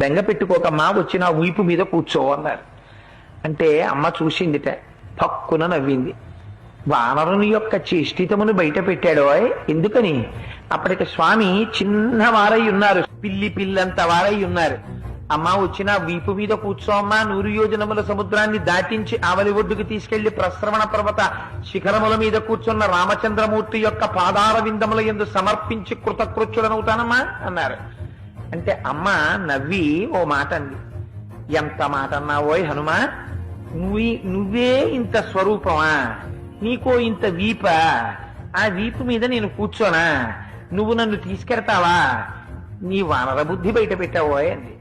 బెంగ పెట్టుకోకమ్మా, వచ్చి నా వీపు మీద కూర్చో అన్నారు. అంటే అమ్మ చూసిందిట, పక్కున నవ్వింది. వానరుని యొక్క చేష్టితమును బయట పెట్టాడో. ఎందుకని? అప్పటికి స్వామి చిన్నవారై ఉన్నారు, పిల్లి పిల్లంత వారై ఉన్నారు. అమ్మ వచ్చిన వీపు మీద కూర్చో అమ్మా, 100 యోజనముల సముద్రాన్ని దాటించి ఆవలి ఒడ్డుకు తీసుకెళ్లి ప్రశ్రవణ పర్వత శిఖరముల మీద కూర్చున్న రామచంద్రమూర్తి యొక్క పాదార విందముల యందు సమర్పించి కృతకృత్యుడనవుతానమ్మా అన్నారు. అంటే అమ్మ నవ్వి ఓ మాట అంది. ఎంత మాట అన్నావోయ్ హనుమా, నువ్వే ఇంత స్వరూపమా, నీకో ఇంత వీప, ఆ వీపు మీద నేను కూర్చోనా, నువ్వు నన్ను తీసుకెడతావా, నీ వానర బుద్ధి బయట పెట్టావోయ్ అంది.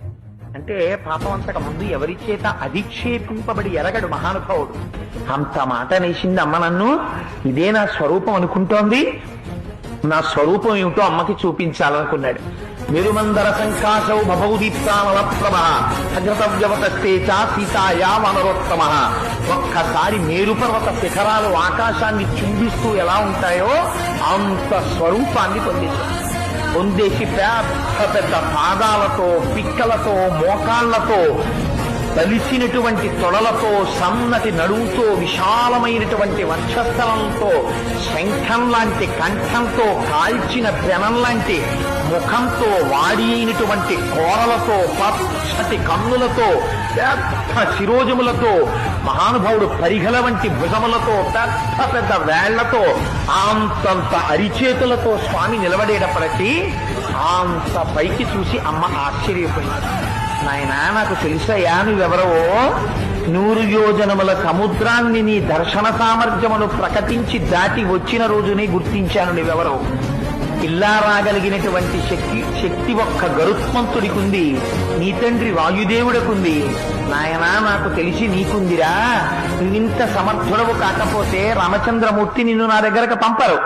అంటే పాపం అంతకు ముందు ఎవరి చేత అధిక్షేపింపబడి ఎరగడు మహానుభావుడు. అంత మాట నేసింది అమ్మ నన్ను, ఇదే నా స్వరూపం అనుకుంటోంది, నా స్వరూపం ఏమిటో అమ్మకి చూపించాలనుకున్నాడు. మెరుమందర సంకాశౌ భవౌదీప్తానల ప్రభ అగ్రతవ్యవతస్తే చ సీతాయా వనరోత్తమ. ఒక్కసారి మేరుపర్వత శిఖరాలు ఆకాశాన్ని చుంబిస్తూ ఎలా ఉంటాయో అంత స్వరూపాన్ని పొందేసి పెద్ద పెద్ద పాదాలతో, పిక్కలతో, మోకాళ్లతో, బలిసినటువంటి తొడలతో, సన్నటి నడువుతో, విశాలమైనటువంటి వక్షస్థలంతో, శంఖం లాంటి కంఠంతో, కాల్చిన పెనం లాంటి ముఖంతో, వాడి అయినటువంటి కోరలతో, పచ్చటి కన్నులతో, పెద్ద శిరోజములతో, మహానుభావుడు పరిఘల వంటి భుజములతో, పెద్ద పెద్ద వేళ్లతో, అంతంత అరిచేతులతో స్వామి నిలబడేటప్పటికీ అంత పైకి చూసి అమ్మ ఆశ్చర్యపోయింది. నాయనా, నాకు తెలుసయ్యా నువ్వెవరవో, 100 యోజనముల సముద్రాన్ని నీ దర్శన సామర్థ్యమును ప్రకటించి దాటి వచ్చిన రోజునే గుర్తించాను నువ్వెవరో. ఇలా రాగలిగినటువంటి శక్తి ఒక్క గరుత్మంతుడికుంది, నీ తండ్రి వాయుదేవుడికుంది. నాయనా, నాకు తెలిసి నీకుందిరా. నువ్వింత సమర్థుడవు కాకపోతే రామచంద్రమూర్తి నిన్ను నా దగ్గరకు పంపరు.